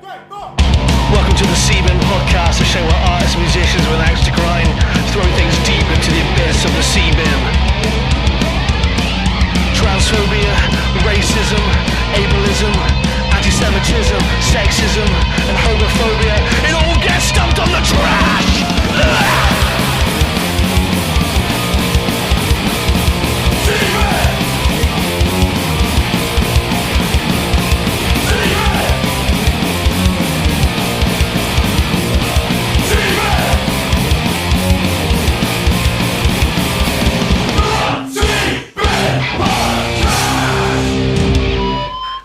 Welcome to the Seaman Podcast, a show where artists and musicians with an axe to grind throw things deep into the abyss of the Seaman. Transphobia, racism, ableism, anti-Semitism, sexism, and homophobia, it all gets dumped on the trash!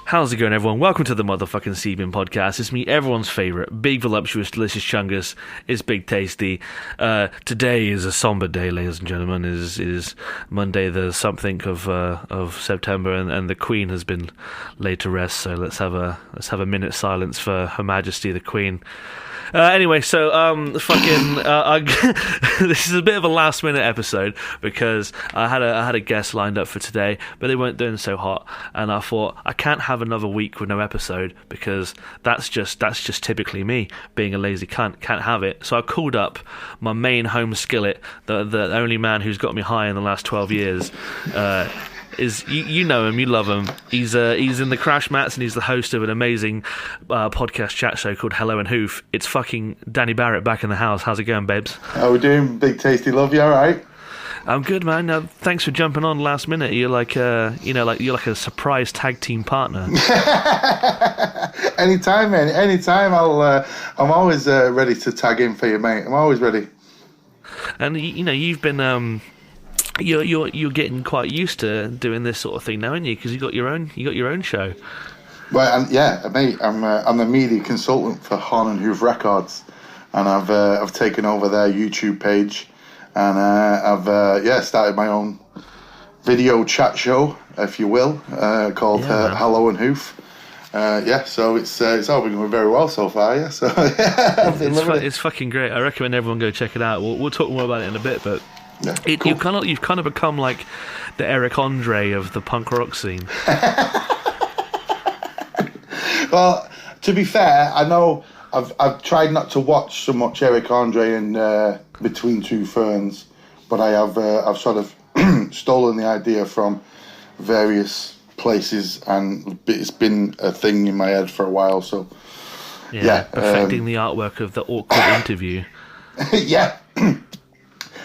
How's it going, everyone? Welcome to the motherfucking Seaman Podcast. It's me, everyone's favourite, big, voluptuous, delicious chungus. It's Big Tasty. Today is a somber day, ladies and gentlemen. It is Monday, the something of September, and the Queen has been laid to rest. So let's have a minute's silence for Her Majesty the Queen. Anyway, so this is a bit of a last minute episode because I had a guest lined up for today, but they weren't doing so hot, and I thought I can't have another week with no episode because that's just typically me being a lazy cunt. Can't have it. So I called up my main home skillet, the only man who's got me high in the last 12 years. You know him, you love him. He's in the Crash Mats, and he's the host of an amazing podcast chat show called Hello and Hoof. It's fucking Danny Barret back in the house. How's it going, babes? How we doing, Big Tasty? Love you, all right? I'm good, man. Thanks for jumping on last minute. You're like you're like a surprise tag team partner. Anytime, man. Anytime. I'm always ready to tag in for you, mate. I'm always ready. And you've been You're getting quite used to doing this sort of thing now, aren't you? Because you got your own show. Well, mate. I'm the media consultant for Horn and Hoof Records, and I've taken over their YouTube page, and I've started my own video chat show, if you will, called Hello and Hoof. So it's all been going very well so far. Yeah, so it's fucking great. I recommend everyone go check it out. We'll talk more about it in a bit, but. Yeah, You've kind of become like the Eric Andre of the punk rock scene. Well, to be fair, I know I've tried not to watch so much Eric Andre and Between Two Ferns, but I've sort of stolen the idea from various places, and it's been a thing in my head for a while. So perfecting the artwork of the awkward interview. Yeah.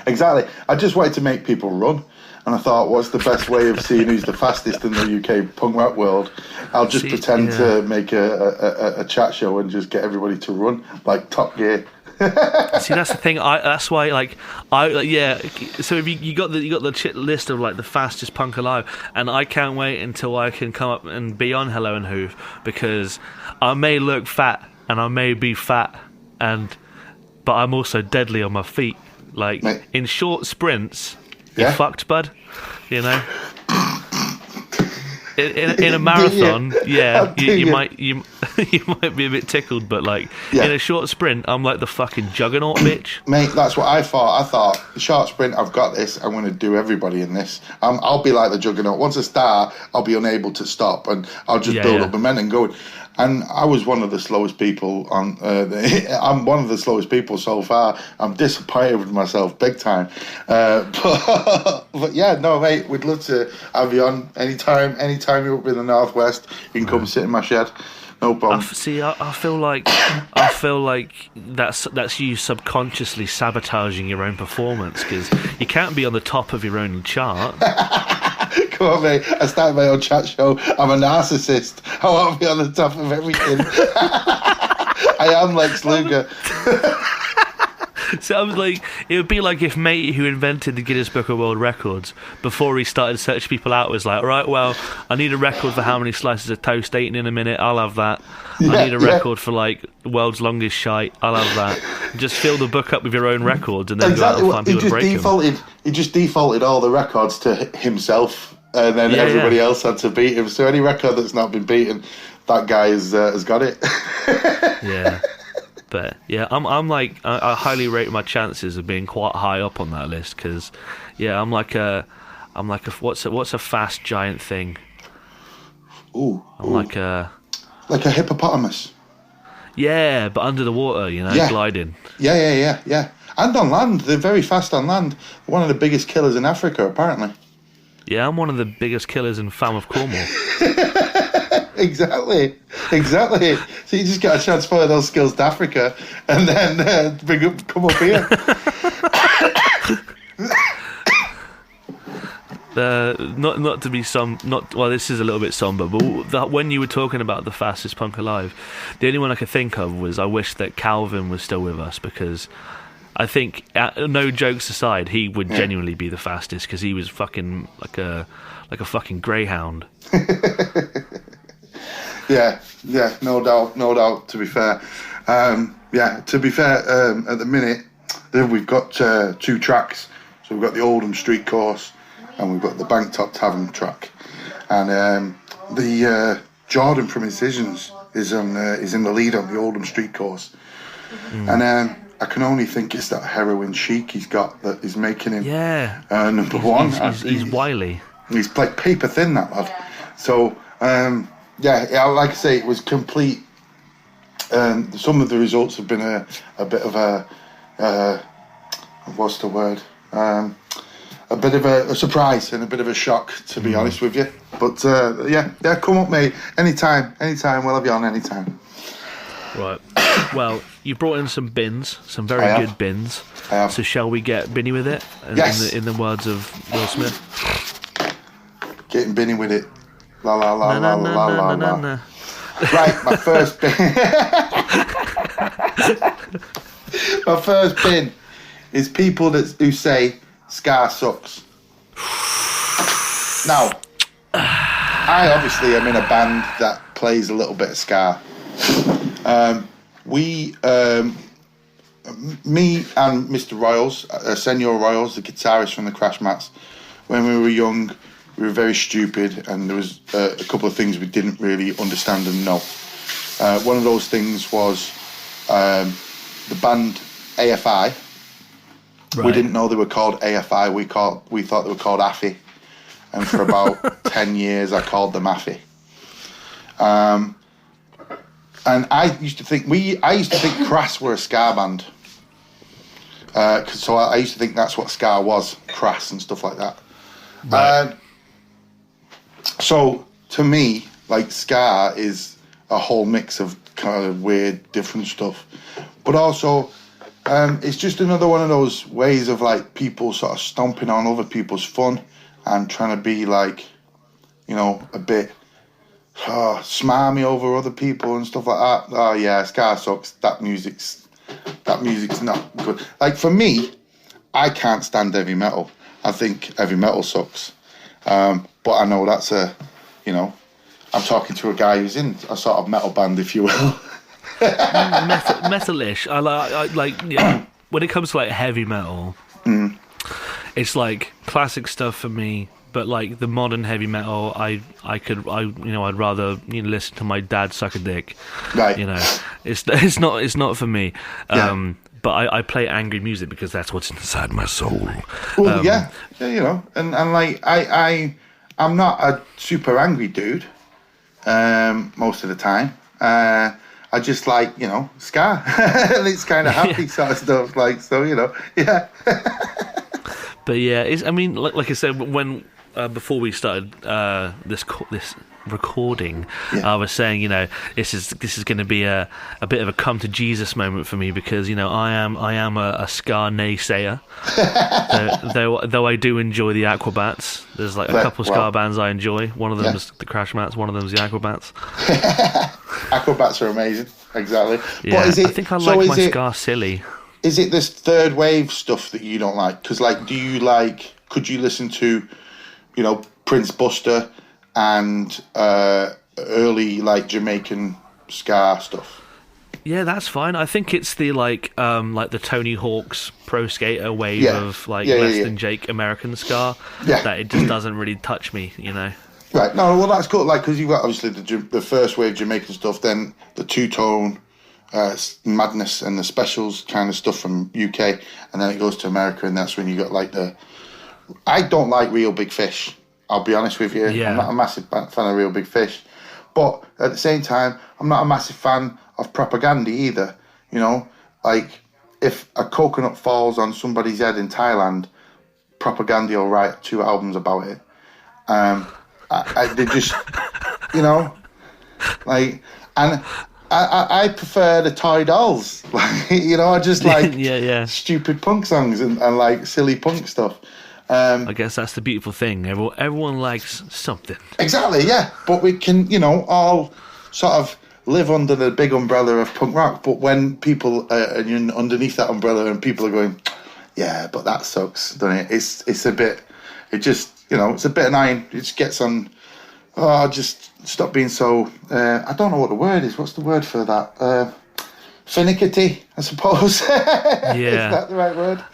Exactly. I just wanted to make people run, and I thought, what's the best way of seeing who's the fastest in the UK punk rock world? I'll just pretend to make a chat show and just get everybody to run like Top Gear. See, that's the thing. That's why, So if you got the list of like the fastest punk alive, and I can't wait until I can come up and be on Hello and Hoof, because I may look fat and I may be fat, but I'm also deadly on my feet. Like, mate, in short sprints, you're fucked, bud. You know? In a marathon, you might be a bit tickled, but in a short sprint, I'm like the fucking juggernaut bitch. Mate, that's what I thought. I thought, short sprint, I've got this. I'm going to do everybody in this. I'll be like the juggernaut. Once I start, I'll be unable to stop, and I'll just build up momentum going. And I was one of the slowest people on. I'm one of the slowest people so far. I'm disappointed with myself big time. But yeah, no, mate, we'd love to have you on anytime. Anytime you're up in the Northwest, you can come sit in my shed. No problem. I feel like that's you subconsciously sabotaging your own performance, because you can't be on the top of your own chart. Come on, mate. I started my own chat show. I'm a narcissist. I want to be on the top of everything. I am Lex Luger. So I was like, it would be like if Matey, who invented the Guinness Book of World Records, before he started searching people out, was like, right, well, I need a record for how many slices of toast eaten in a minute. I'll have that. I need a record for like world's longest shite. I'll have that. Just fill the book up with your own records, and then go out and find people to break them. He just defaulted all the records to himself, and then everybody else had to beat him. So any record that's not been beaten, that guy has got it. Yeah. But yeah, I'm like, I highly rate my chances of being quite high up on that list, because I'm like a what's a fast giant thing? Ooh, I'm like a hippopotamus. Yeah, but under the water, gliding. Yeah. And on land, they're very fast on land. One of the biggest killers in Africa, apparently. Yeah, I'm one of the biggest killers in Falmouth, Cornwall. Exactly. So you just got to transfer those skills to Africa and then come up here. Not to be this is a little bit somber, but when you were talking about the fastest punk alive, the only one I could think of was I wish that Calvin was still with us, because I think, no jokes aside, he would genuinely be the fastest, because he was fucking like a fucking greyhound. Yeah, no doubt. To be fair, at the minute, then we've got 2 tracks. So we've got the Oldham Street course, and we've got the Banktop Tavern track, and the Jordan from Incisions is in the lead on the Oldham Street course, and I can only think it's that heroin chic he's got that is making him number one. He's wily. He's like paper thin, that lad. So like I say, it was complete. Some of the results have been a bit of a what's the word? A bit of a surprise and a bit of a shock, to be honest with you. But come up, mate. Anytime. We'll have you on anytime. Right. Well, you brought in some bins, some very good bins. I have. So shall we get binny with it? Yes. In the words of Will Smith. Getting binny with it. La la la la la la la. Na. Right, my first bin. My first bin is people who say ska sucks. Now, I obviously am in a band that plays a little bit of ska. Me and Mr. Royals, Senor Royals, the guitarist from the Crash Mats, when we were young, we were very stupid, and there was a couple of things we didn't really understand and know. One of those things was the band AFI. Right. We didn't know they were called AFI. We thought they were called Affy, and for about 10 years I called them Affy. And I used to think Crass were a ska band. So I used to think that's what ska was, Crass and stuff like that. Right. So to me, like, ska is a whole mix of kind of weird, different stuff, but also it's just another one of those ways of like people sort of stomping on other people's fun and trying to be like, a bit smarmy over other people and stuff like that. Oh yeah, ska sucks. That music's not good. Like, for me, I can't stand heavy metal. I think heavy metal sucks. But I know that's I'm talking to a guy who's in a sort of metal band, if you will. Metalish. I like when it comes to like heavy metal, it's like classic stuff for me. But like the modern heavy metal, I'd rather listen to my dad suck a dick. Right. It's not for me. Yeah. But I play angry music because that's what's inside my soul. Well, and like I'm not a super angry dude most of the time. I just like, ska. And it's kind of happy sort of stuff, like, so, yeah. But yeah, like I said, when before we started this recording, I was saying, this is going to be a bit of a come to Jesus moment for me, because I am a ska naysayer. though I do enjoy the Aquabats. There's like a couple of ska bands I enjoy. One of them is the Crash Mats. One of them is the Aquabats. Aquabats are amazing. Exactly. Yeah, but I think I like my ska silly. Is it this third wave stuff that you don't like? Because like, could you listen to, Prince Buster and early like Jamaican ska stuff? Yeah, that's fine. I think it's the like the Tony Hawk's Pro Skater wave of like less than Jake American ska that it just doesn't really touch me, Right. No, well, that's cool. Like, because you've got obviously the first wave Jamaican stuff, then the two-tone madness and the specials kind of stuff from UK, and then it goes to America, and that's when you got like I don't like Real Big Fish. I'll be honest with you. Yeah. I'm not a massive fan of Real Big Fish, but at the same time, I'm not a massive fan of propaganda either. You know, like if a coconut falls on somebody's head in Thailand, propaganda will write 2 albums about it. They just, you know, like, and I prefer the toy dolls. Like, you know, I just like stupid punk songs and like silly punk stuff. I guess that's the beautiful thing. Everyone likes something. Exactly, yeah. But we can, you know, all sort of live under the big umbrella of punk rock. But when people are underneath that umbrella and people are going, yeah, but that sucks, doesn't it? It's a bit, it just, you know, it's a bit annoying. It just gets on, just stop being so, I don't know what the word is. What's the word for that? Finicky, I suppose. Yeah. Is that the right word?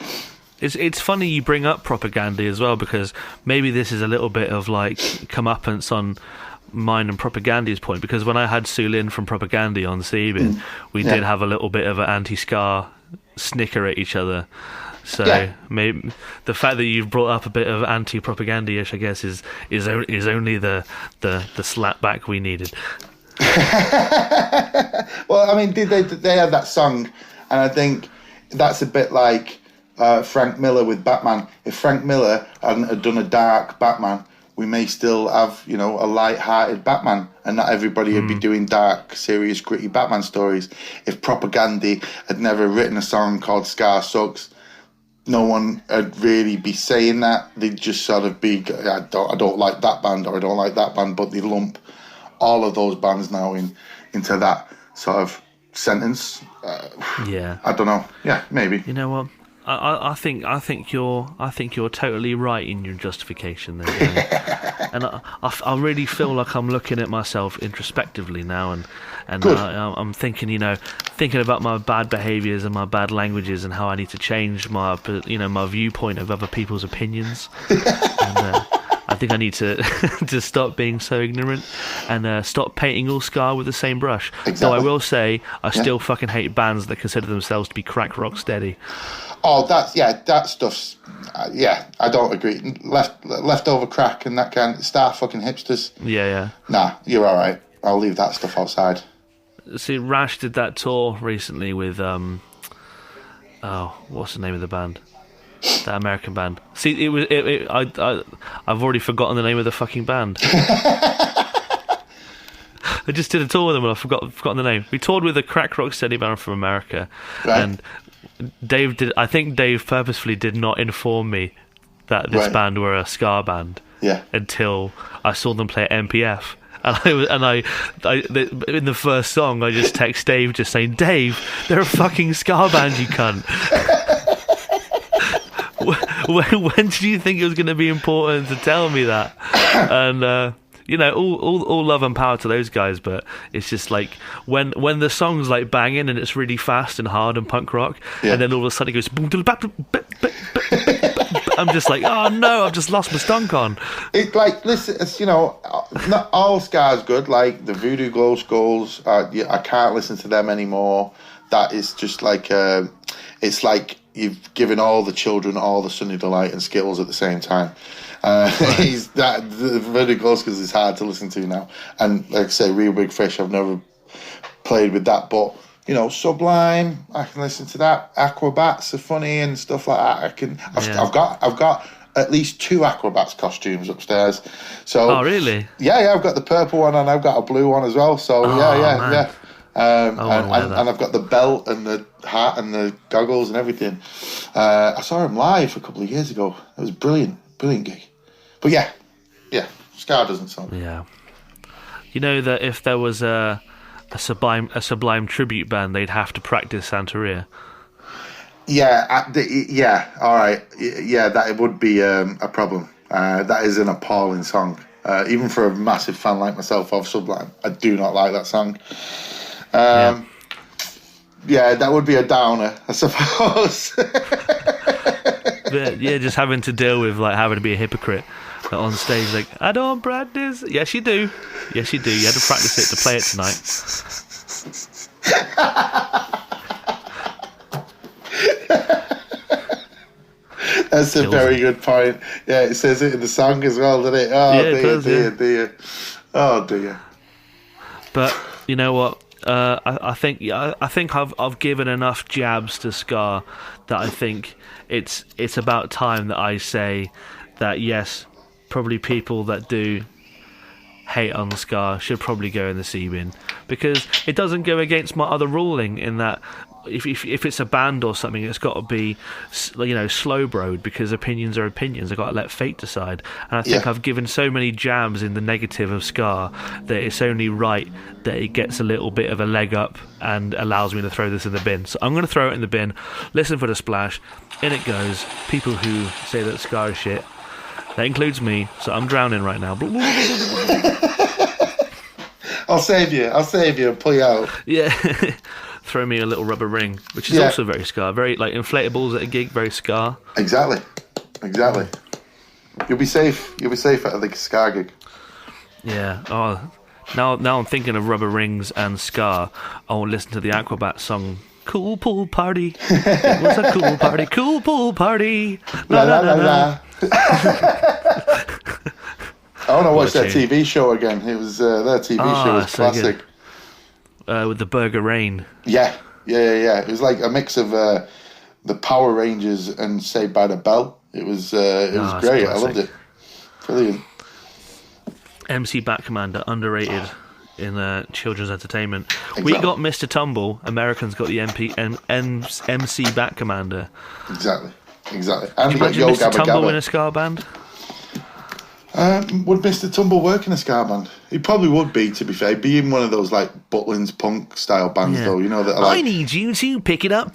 It's funny you bring up propaganda as well, because maybe this is a little bit of like comeuppance on mine and Propaganda's point, because when I had Sue Lin from Propaganda on Sebin, we did have a little bit of an anti-ska snicker at each other. So maybe the fact that you've brought up a bit of anti-propaganda-ish, I guess, is only the slap back we needed. Well, I mean, they had that song, and I think that's a bit like Frank Miller with Batman. If Frank Miller had done a dark Batman, we may still have, you know, a light-hearted Batman, and not everybody would be doing dark, serious, gritty Batman stories. If Propaganda had never written a song called Scar Sucks, no one would really be saying that. They'd just sort of be, I don't like that band, or I don't like that band, but they lump all of those bands now into that sort of sentence. I don't know. Yeah, maybe. You know what? I think you're totally right in your justification there, Danny. And I really feel like I'm looking at myself introspectively now, and I'm thinking, you know, thinking about my bad behaviours and my bad languages and how I need to change my, you know, my viewpoint of other people's opinions. And I think I need to to stop being so ignorant and stop painting all ska with the same brush. Exactly. Though I will say, I still fucking hate bands that consider themselves to be crack rock steady. Oh, that stuff's, I don't agree. Leftover crack and that kind of star fucking hipsters. Yeah. Nah, you're all right. I'll leave that stuff outside. See, Rash did that tour recently with, what's the name of the band? That American band. See, I've already forgotten the name of the fucking band. I just did a tour with them and I've forgotten the name. We toured with a crack rock steady band from America, right. And I think Dave purposefully did not inform me that this band were a ska band until I saw them play at MPF. And I in the first song, I just text Dave just saying, Dave, they're a fucking ska band, you cunt. When did you think it was going to be important to tell me that? And you know, all love and power to those guys, but it's just like when the song's like banging and it's really fast and hard and punk rock, and then all of a sudden it goes boom, I'm just like, oh no, I've just lost my stunk on. It's like, listen, it's, you know, not all ska's good. Like the Voodoo Glow Skulls, I can't listen to them anymore. That is just like, it's like you've given all the children all the Sunny Delight and Skittles at the same time. The Voodoo Glow Skulls is hard to listen to now. And like I say, Real Big Fish, I've never played with that, but you know, Sublime, I can listen to that. Aquabats are funny and stuff like that. I've got at least 2 Aquabats costumes upstairs. So oh really? Yeah, I've got the purple one and I've got a blue one as well. So yeah. And I've got the belt and the hat and the goggles and everything. I saw him live a couple of years ago. It was brilliant gig. But yeah, ska doesn't sound. Yeah, you know that if there was a Sublime tribute band, they'd have to practice Santeria. Yeah, all right. Yeah, that would be a problem. That is an appalling song. Even for a massive fan like myself of Sublime, I do not like that song. Yeah, that would be a downer, I suppose. But, yeah, just having to deal with like having to be a hypocrite on stage, like, I don't practice. Yes, you do. You had to practice it to play it tonight. That's a very good point. Yeah, it says it in the song as well, doesn't it? Oh, yeah, dear. Oh, dear. But you know what? I think I've given enough jabs to Scar that I think it's about time that I say that yes, probably people that do hate on Scar should probably go in the C bin, because it doesn't go against my other ruling in that if it's a band or something, it's got to be, slow broed, because opinions are opinions. I've got to let fate decide. And I think I've given so many jabs in the negative of Scar that it's only right that it gets a little bit of a leg up and allows me to throw this in the bin. So I'm going to throw it in the bin. Listen for the splash. In it goes. People who say that Scar is shit. That includes me, so I'm drowning right now. I'll save you and pull you out. Yeah. Throw me a little rubber ring, which is also very Scar. Very, like, inflatables at a gig, very Scar. Exactly. You'll be safe at the Scar gig. Yeah. Oh, now I'm thinking of rubber rings and Scar. I want to listen to the Aquabat song, Cool Pool Party. It was a cool party, cool pool party. La la la la. I want to watch that TV show again. It was their TV show was classic. With the Burger Rain. Yeah. It was like a mix of the Power Rangers and Saved by the Bell. It was great. I loved it. Brilliant. MC Batcommander, underrated in children's entertainment. Exactly. We got Mr. Tumble. Americans got the MC Batcommander. Exactly. And Could you imagine Mr. Tumble in a Scar band? Would Mr. Tumble work in a Scar band? He probably would be, to be fair. He'd be in one of those like Butlins punk style bands, though. You know that. Are like, I need you to pick it up.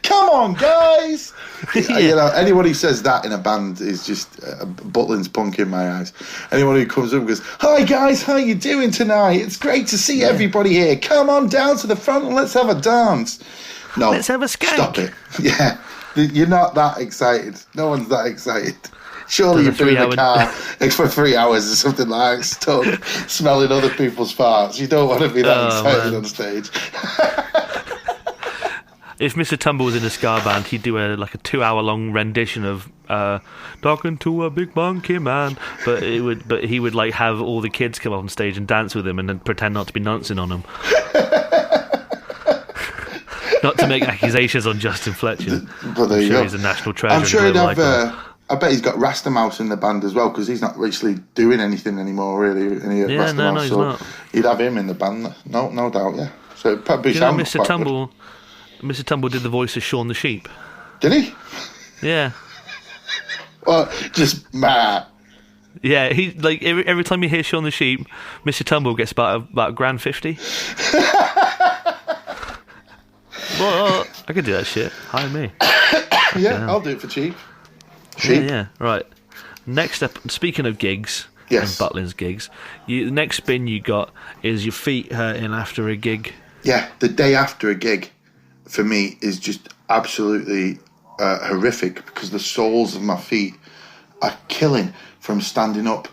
Come on, guys! Anyone who says that in a band is just Butlins punk in my eyes. Anyone who comes up and goes, "Hi guys, how you doing tonight? It's great to see everybody here. Come on down to the front and let's have a dance." No, let's have a skank. Stop it. Yeah. You're not that excited. No one's that excited. Surely you've been in the car for 3 hours or something like that, stuck smelling other people's farts. You don't want to be that excited on stage. If Mr. Tumble was in a Scar band, he'd do a 2-hour-long rendition of "Talking to a Big Monkey Man," but he would like have all the kids come up on stage and dance with him and then pretend not to be dancing on him. Not to make accusations on Justin Fletcher. But I'm sure he's a national treasure. I'm sure he'd have. I bet he's got Rastamouse in the band as well, because he's not actually doing anything anymore, really. No, he's not. He'd have him in the band. No doubt. Yeah. So it'd probably sound Mr. Tumble. Good. Mr. Tumble did the voice of Shaun the Sheep. Did he? Yeah. Well, just meh. Yeah, he like every time you hear Shaun the Sheep, Mr. Tumble gets about $1,50. Well, I could do that shit. Hire me. Yeah, I'll do it for cheap. Yeah. Right. Next up, speaking of gigs and Butlins gigs, the next spin you got is your feet hurting after a gig. Yeah, the day after a gig for me is just absolutely horrific, because the soles of my feet are killing from standing up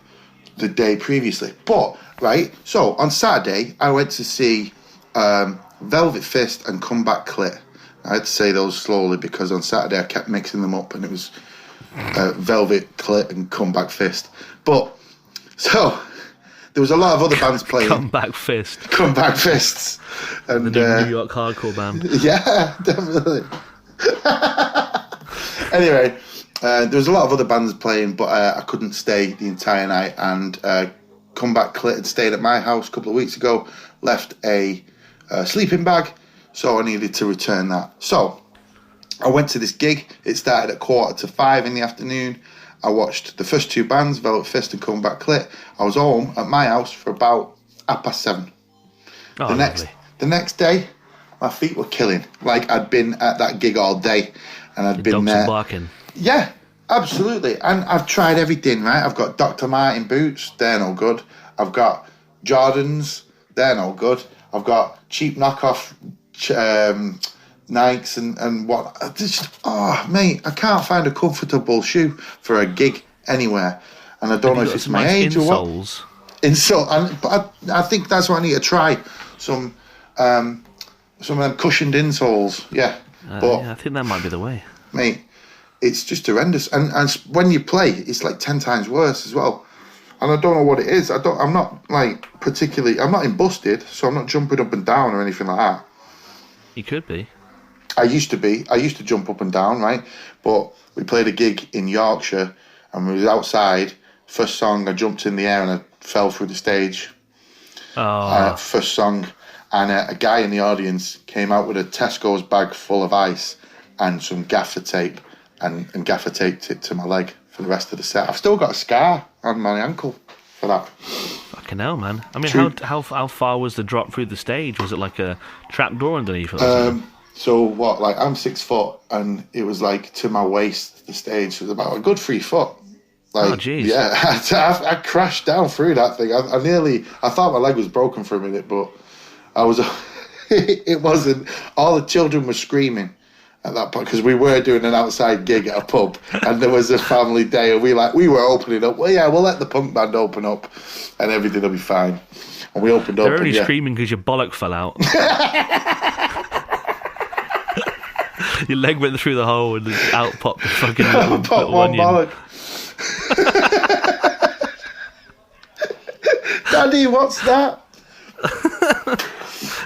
the day previously. But, right, so on Saturday, I went to see Velvet Fist and Comeback Clit. I had to say those slowly because on Saturday I kept mixing them up and it was Velvet Clit and Comeback Fist. But, so, there was a lot of other bands playing. Comeback Fists. And, the New York hardcore band. Yeah, definitely. Anyway, there was a lot of other bands playing, but I couldn't stay the entire night. And Comeback Clit had stayed at my house a couple of weeks ago, left a sleeping bag, so I needed to return that. So I went to this gig. It started at 4:45 in the afternoon. I watched the first two bands, Velvet Fist and Comeback Clit. I was home at my house for about 7:30. Oh, The next day, my feet were killing. Like I'd been at that gig all day, and I'd been there. Barking. Yeah, absolutely. And I've tried everything. Right, I've got Dr. Martin boots. They're no good. I've got Jordans. They're no good. I've got cheap knockoff Nikes and what. Mate, I can't find a comfortable shoe for a gig anywhere, and I don't know if it's my age or what. But I think that's what I need to try. Some of them cushioned insoles. Yeah, I think that might be the way, mate. It's just horrendous, and when you play, it's like 10 times worse as well. and I don't know what it is. I'm not like particularly. I'm not in busted, so I'm not jumping up and down or anything like that. You could be. I used to be. I used to jump up and down, right? But we played a gig in Yorkshire, and we was outside. First song, I jumped in the air and I fell through the stage. First song, and a guy in the audience came out with a Tesco's bag full of ice and some gaffer tape, and gaffer taped it to my leg for the rest of the set. I've still got a scar on my ankle for that. Fucking hell, man. I mean, how far was the drop through the stage? Was it like a trap door underneath? So what? Like, I'm 6 foot, and it was like to my waist. The stage was about a good 3 foot. Like, oh, jeez. Yeah, I crashed down through that thing. I thought my leg was broken for a minute, but I was. It wasn't. All the children were screaming at that point because we were doing an outside gig at a pub, and there was a family day, and we were opening up. Well, yeah, we'll let the punk band open up, and everything will be fine. And we opened up. They're only screaming because your bollock fell out. Your leg went through the hole and out popped the fucking little onion. Bollock. Daddy, what's that?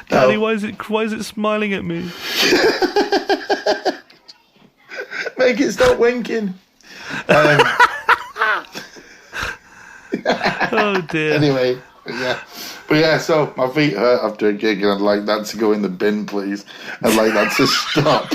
Daddy, why is it smiling at me? Make it stop winking. Oh dear. Anyway, yeah. So my feet hurt after a gig, and I'd like that to go in the bin, please. I'd like that to stop.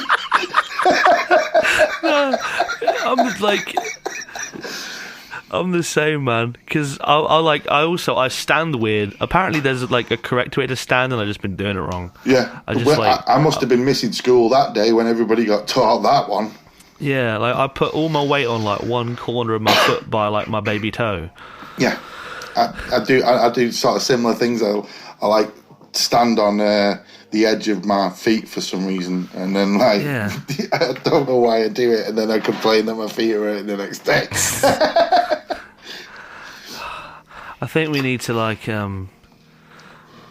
I'm the same, man. Because I stand weird. Apparently, there's like a correct way to stand, and I've just been doing it wrong. Yeah, I must have been missing school that day when everybody got taught that one. Yeah, like I put all my weight on like one corner of my foot by like my baby toe. Yeah, I do sort of similar things. I like stand on the edge of my feet for some reason, and then like I don't know why I do it, and then I complain that my feet are hurting the next day. I think we need to like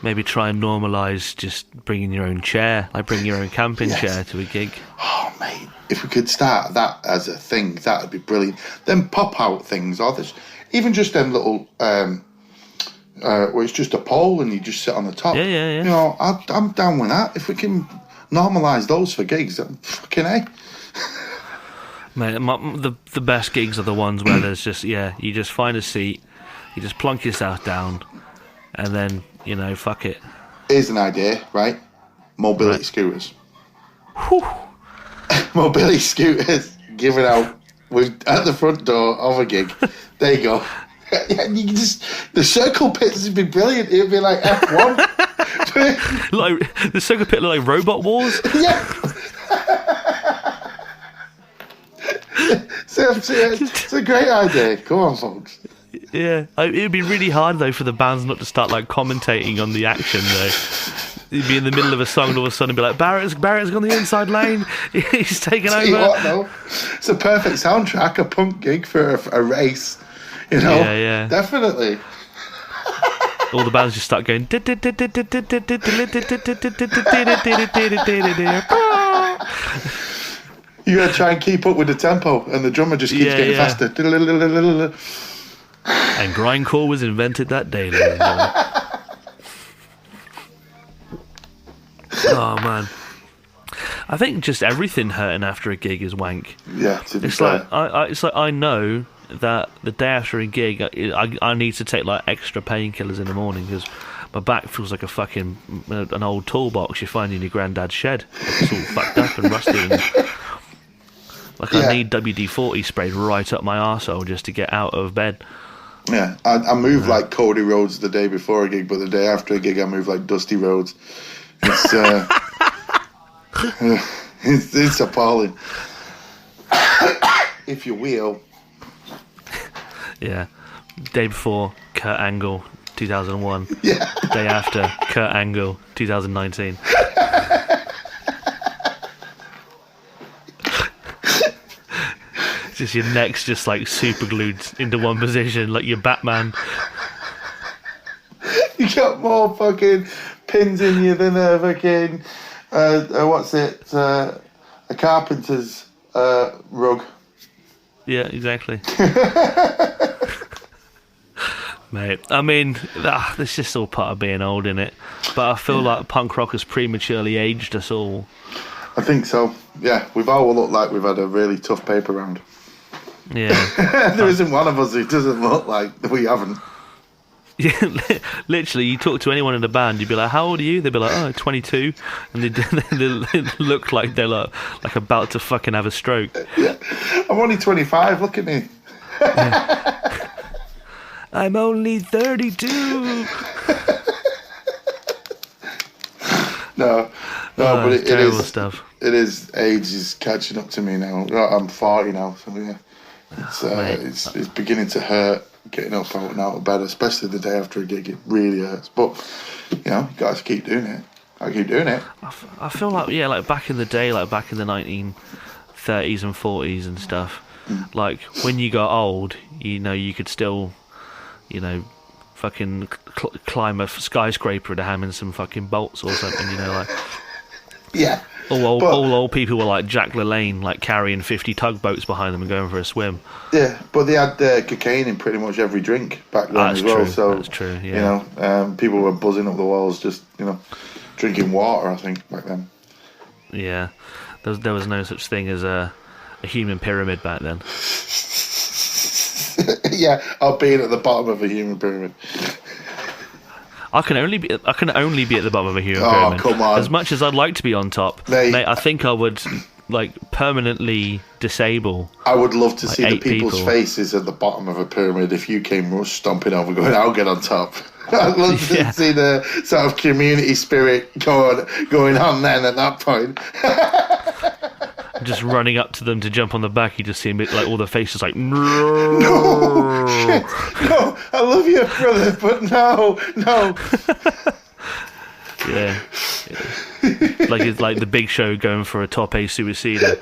maybe try and normalise just bringing your own chair, like bring your own camping chair to a gig. Oh mate, if we could start that as a thing, that would be brilliant. Then pop out things, or this, even just them little where it's just a pole and you just sit on the top. Yeah. You know, I'm down with that. If we can normalise those for gigs, fucking A. Mate, the best gigs are the ones where there's just, you just find a seat, you just plonk yourself down, and then, you know, fuck it. Here's an idea, right? Mobility scooters. Whew. Mobility scooters given out at the front door of a gig. There you go. And you can just, the circle pits would be brilliant. It'd be like F1. Like the circle pit look like Robot Wars. Yeah. It's a great idea. Come on, folks. Yeah, it'd be really hard though for the bands not to start like commentating on the action though. You'd be in the middle of a song and all of a sudden be like, Barret's gone the inside lane. He's taken over. What, though? It's a perfect soundtrack, a punk gig for a race. You know? Yeah. Definitely. All the bands just start going. You gotta try and keep up with the tempo, and the drummer just keeps getting faster. And grindcore was invented that day, ladies and gentlemen. Oh man, I think just everything hurting after a gig is wank. Yeah, to be it's fair. like I know that the day after a gig, I need to take like extra painkillers in the morning because my back feels like an old toolbox you find in your granddad's shed. It's all fucked up and rusty. And, I need WD-40 sprayed right up my arsehole just to get out of bed. Yeah, I moved like Cody roads the day before a gig, but the day after a gig I moved like dusty roads. It's it's appalling. If you will. Yeah. Day before, Kurt Angle, 2001. Yeah. Day after, Kurt Angle, 2019. Just your neck's just like super glued into one position, like your Batman. You got more fucking pins in you than a fucking a carpenter's rug. Yeah, exactly. Mate, I mean, this is all part of being old, innit? But I feel like punk rock has prematurely aged us all. I think so. Yeah, we've all looked like we've had a really tough paper round. Yeah. There isn't one of us who doesn't look like we haven't. Yeah, literally, you talk to anyone in the band, you'd be like, "How old are you?" They'd be like, "Oh, 22," and they look like they're like about to fucking have a stroke. Yeah, I'm only 25. Look at me. Yeah. I'm only 32. No, but it is stuff. It is. Age is catching up to me now. I'm 40 now, so yeah, it's beginning to hurt getting up out and out of bed, especially the day after a gig. It really hurts, but you got to keep doing it. I keep doing it. I feel like like back in the day, like back in the 1930s and 40s and stuff. Like when you got old, you could still, fucking climb a skyscraper to ham in some fucking bolts or something, like. Yeah. All old people were like Jack LaLanne, like carrying 50 tugboats behind them and going for a swim. Yeah, but they had cocaine in pretty much every drink back then as well. True. So that's true. Yeah. People were buzzing up the walls just drinking water. I think back then. Yeah, there was no such thing as a human pyramid back then. Yeah, or being at the bottom of a human pyramid. I can only be at the bottom of a human pyramid. Oh, come on. As much as I'd like to be on top, mate, I think I would permanently disable. I would love to see the 8 people's people. faces at the bottom of a pyramid if you came stomping over going, I'll get on top. I'd love to see the sort of community spirit going on then at that point. Just running up to them to jump on the back, you just see like all the faces like No, I love you, brother, but no. Yeah. Like it's like the Big Show going for a top A suicida.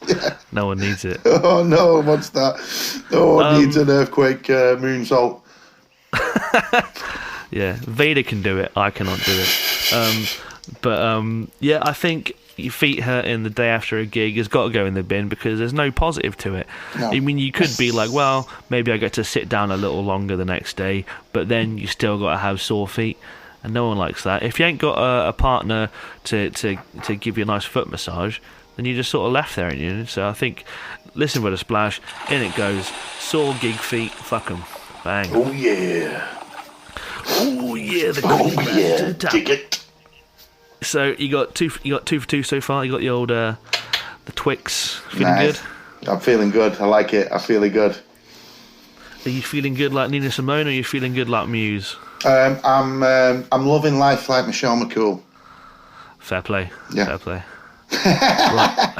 Yeah. No one needs it. Oh no, what's that? No one needs an earthquake moonsault. Yeah, Vader can do it. I cannot do it. Yeah, I think your feet hurting the day after a gig has got to go in the bin because there's no positive to it. No. I mean, you could be like, well, maybe I get to sit down a little longer the next day, but then you still got to have sore feet, and no one likes that. If you ain't got a partner to give you a nice foot massage, then you're just sort of left there, ain't So I think, listen with a splash, in it goes. Sore gig feet, fuck 'em. Bang. Oh yeah. Oh yeah, the cool yeah, dig it. So you got two for two so far. You got the old the Twix. Feeling good? I'm feeling good. I like it. I'm feeling good. Are you feeling good like Nina Simone, or are you feeling good like Muse? I'm loving life like Michelle McCool. Fair play. Yeah. Fair play. Right.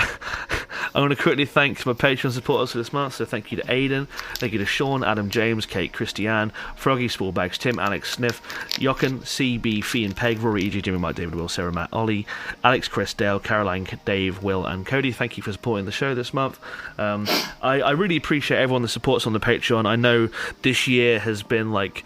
I want to quickly thank my Patreon supporters for this month. So thank you to Aidan, thank you to Sean, Adam James, Kate, Christiane, Froggy, Smallbags, Tim, Alex, Sniff, Jochen, CB, Fee and Peg, Rory, EG, Jimmy, Mike, David, Will, Sarah, Matt, Ollie, Alex, Chris, Dale, Caroline, Dave, Will and Cody. Thank you for supporting the show this month. I really appreciate everyone that supports on the Patreon. I know this year has been like...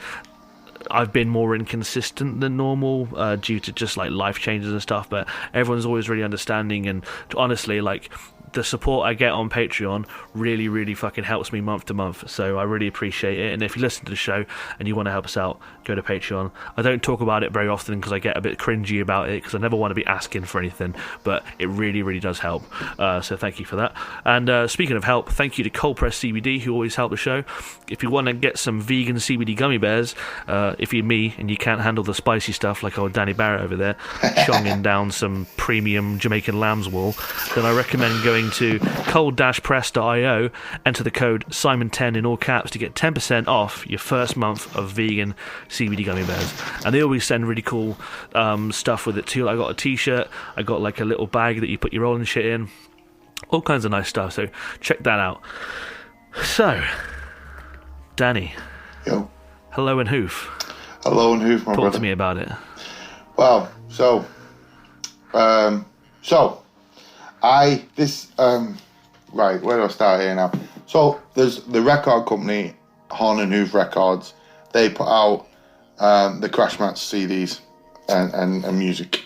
I've been more inconsistent than normal due to just like life changes and stuff, but everyone's always really understanding, and honestly, like, the support I get on Patreon really, really fucking helps me month to month, so I really appreciate it. And if you listen to the show and you want to help us out, go to Patreon. I don't talk about it very often because I get a bit cringy about it, because I never want to be asking for anything, but it really, really does help, so thank you for that. And speaking of help, thank you to Cold Press CBD, who always help the show. If you want to get some vegan CBD gummy bears, if you're me and you can't handle the spicy stuff like old Danny Barret over there chonging down some premium Jamaican lamb's wool, then I recommend going to cold-press.io, enter the code Simon10 in all caps to get 10% off your first month of vegan CBD gummy bears. And they always send really cool stuff with it too. I got a t-shirt, I got like a little bag that you put your rolling shit in, all kinds of nice stuff, so check that out. So, Danny. Yo. Hello and hoof. Hello and hoof, my brother. Talk to me about it. Well, right, where do I start here now? So there's the record company, Horn and Hoof Records. They put out the Crash Match CDs and music.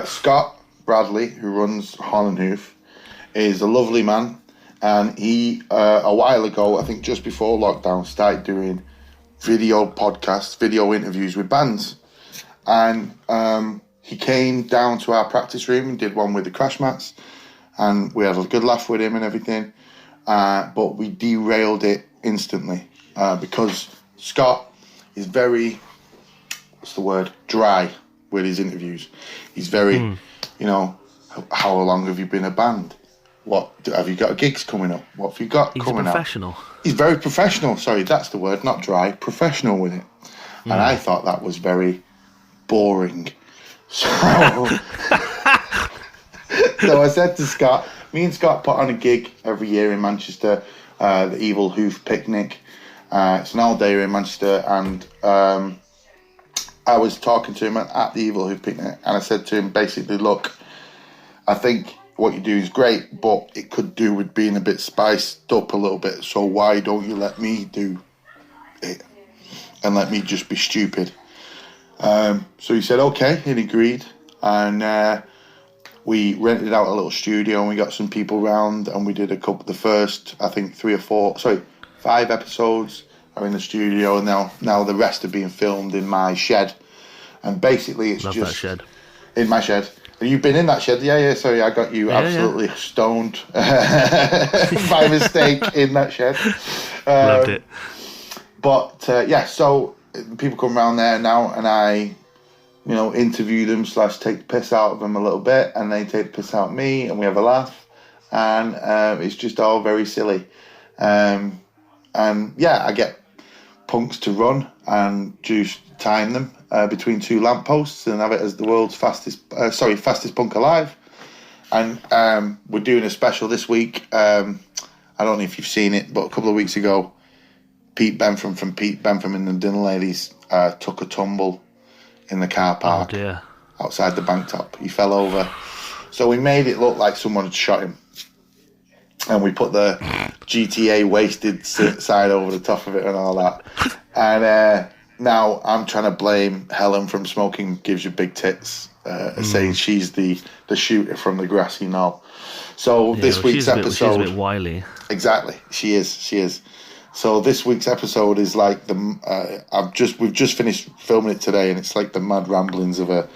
Scott Bradley, who runs Horn and Hoof, is a lovely man. and he a while ago, I think just before lockdown, started doing video podcasts, video interviews with bands, and he came down to our practice room and did one with the Crash Mats, and we had a good laugh with him and everything, but we derailed it instantly because Scott is very, what's the word, dry with his interviews. He's very, how long have you been a band? What have you got gigs coming up? What have you got coming up? He's professional. He's very professional. Sorry, that's the word, not dry. Professional with it. And I thought that was very boring. So, so I said to Scott, me and Scott put on a gig every year in Manchester, the Evil Hoof Picnic. It's an all-day in Manchester, and I was talking to him at the Evil Hoof Picnic, and I said to him basically, look, I think what you do is great, but it could do with being a bit spiced up a little bit, so why don't you let me do it and let me just be stupid? So he said okay, and he agreed, and we rented out a little studio and we got some people round, and we did the first, I think 5 episodes are in the studio, and now the rest are being filmed in my shed, and basically it's just that shed. In my shed. You've been in that shed, yeah. Sorry, I got you absolutely stoned by mistake in that shed. Loved it. But so people come around there now, and I, interview them / take the piss out of them a little bit, and they take the piss out of me, and we have a laugh, and it's just all very silly. And I get punks to run and just time them between 2 lampposts and have it as the world's fastest punk alive. And we're doing a special this week. I don't know if you've seen it, but a couple of weeks ago, Pete Bentham from Pete Bentham and the Dinner Ladies took a tumble in the car park outside the bank top. He fell over. So we made it look like someone had shot him. And we put the GTA wasted side over the top of it and all that. And now I'm trying to blame Helen from Smoking Gives You Big Tits, saying she's the shooter from the grassy knoll. So this week's episode... She's a bit wily. Exactly. She is. So this week's episode is like we've just finished filming it today, and it's like the mad ramblings of a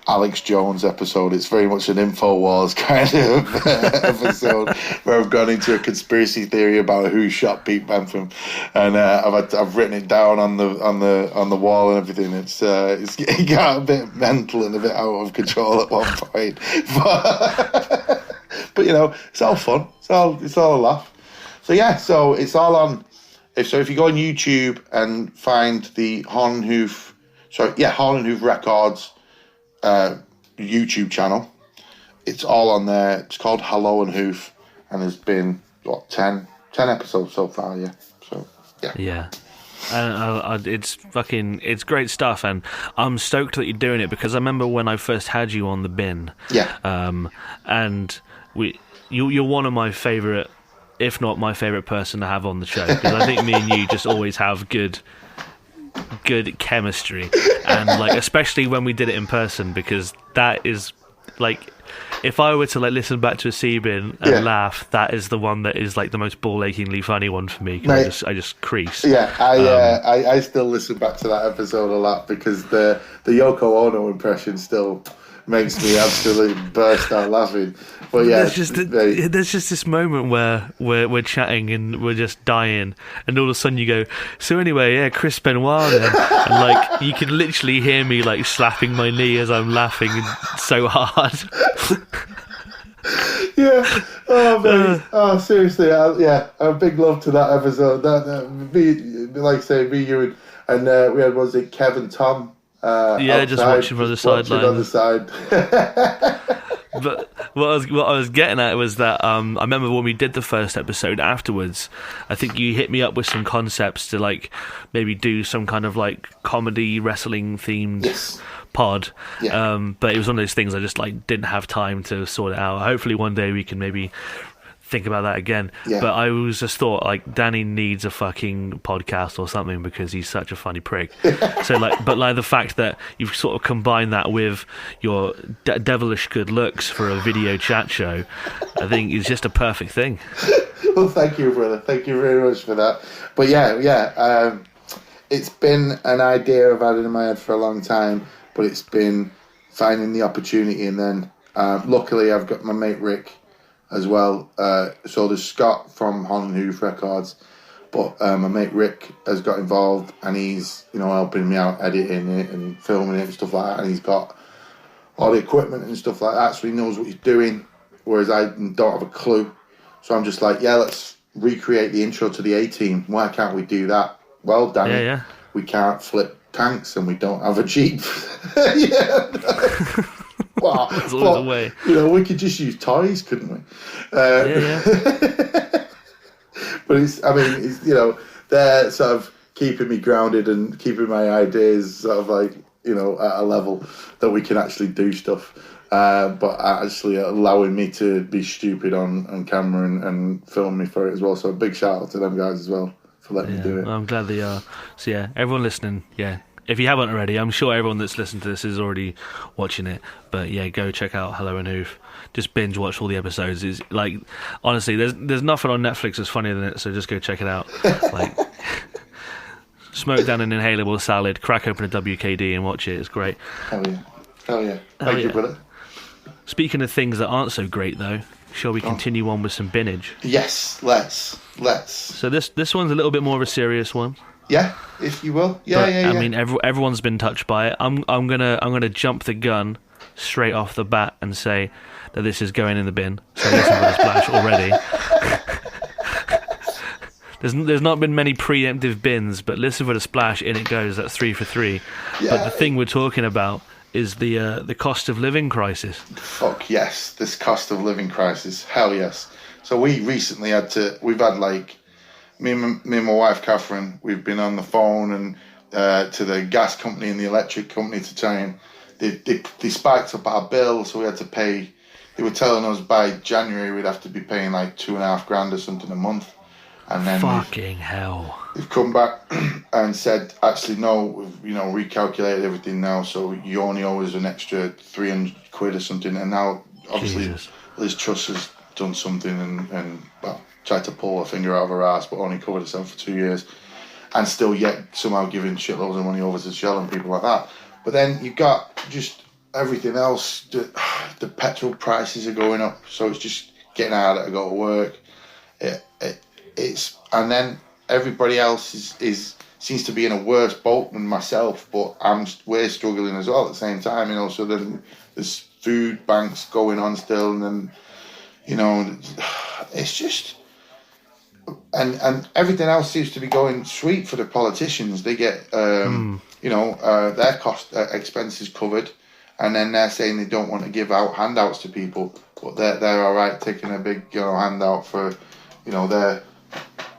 Alex Jones episode. It's very much an InfoWars kind of episode where I've gone into a conspiracy theory about who shot Pete Bentham, and I've written it down on the wall and everything. It got a bit mental and a bit out of control at one point, but it's all fun. It's all a laugh. So it's all on. If you go on YouTube and find the Horn and Hoof Records YouTube channel, it's all on there. It's called Hello and Hoof, and there's been 10 episodes so far. And it's great stuff, and I'm stoked that you're doing it, because I remember when I first had you on the bin, and you're one of my favourite, if not my favourite person to have on the show, because I think me and you just always have good chemistry, and especially when we did it in person, because that is if I were to listen back to a C-bin and laugh, that is the one that is the most ball-achingly funny one for me, because I just crease. I still listen back to that episode a lot, because the Yoko Ono impression still makes me absolutely burst out laughing. But there's just this moment where we're chatting and we're just dying, and all of a sudden you go, so anyway, Chris Benoit then. And you can literally hear me slapping my knee as I'm laughing so hard. Oh man, seriously, a big love to that episode. Me, you, and we had, was it Kev and Tom? Outside, just watching from the sideline. On the side. But what I was getting at was that I remember when we did the first episode afterwards, I think you hit me up with some concepts to maybe do some kind of comedy wrestling themed pod. But it was one of those things I just didn't have time to sort it out. Hopefully one day we can maybe think about that again. Yeah. But I always just thought, like, Danny needs a fucking podcast or something because he's such a funny prick. So, like, but like the fact that you've sort of combined that with your devilish good looks for a video chat show, I think is just a perfect thing. Well, thank you, brother. Thank you very much for that. But yeah. It's been an idea I've had in my head for a long time, but it's been finding the opportunity, and then luckily I've got my mate Rick as well. So there's Scott from Hon and Hoof Records, but my mate Rick has got involved, and he's helping me out editing it and filming it and stuff like that, and he's got all the equipment and stuff like that, so he knows what he's doing, whereas I don't have a clue. So I'm just like, yeah, let's recreate the intro to the A-Team. Why can't we do that? Well, Danny, we can't flip tanks and we don't have a Jeep. Yeah. Well, there's always a way. We could just use toys, couldn't we? But it's they're sort of keeping me grounded and keeping my ideas sort of like, at a level that we can actually do stuff. But actually allowing me to be stupid on camera and film me for it as well. So a big shout out to them guys as well for letting me do it. Well, I'm glad they are. So yeah, everyone listening, if you haven't already, I'm sure everyone that's listened to this is already watching it. But yeah, go check out Hello and Hoof. Just binge watch all the episodes. It's like, honestly, there's nothing on Netflix that's funnier than it. So just go check it out. Like, smoke down an inhalable salad, crack open a WKD and watch it. It's great. Hell yeah. Thank you, brother. Speaking of things that aren't so great, though, shall we continue on with some binnage? Yes, let's. So this one's a little bit more of a serious one. Yeah, if you will. Yeah. I mean, everyone's been touched by it. I'm gonna jump the gun straight off the bat and say that this is going in the bin. So listen for the splash already. There's not been many preemptive bins, but listen for the splash, in it goes. That's 3 for 3. Yeah. But the thing we're talking about is the cost of living crisis. Fuck yes, this cost of living crisis. Hell yes. So we recently we've had like, me and my wife Catherine, we've been on the phone and to the gas company and the electric company to try and, they spiked up our bill, so we had to pay, they were telling us by January we'd have to be paying like $2,500 or something a month. And then fucking hell. They've come back and said, actually, no, we've recalculated everything now, so you only owe us an extra £300 or something. And now, obviously, Jesus. Liz Truss has done something and tried to pull her finger out of her ass, but only covered herself for 2 years, and still yet somehow giving shitloads of money over to Shell and people like that. But then you've got just everything else. The petrol prices are going up, so it's just getting harder to go to work. And then everybody else seems to be in a worse boat than myself, but we're struggling as well at the same time, so then there's food banks going on still, and then it's just and everything else seems to be going sweet for the politicians. They get their cost expenses covered, and then they're saying they don't want to give out handouts to people, but they're all right taking a big handout for their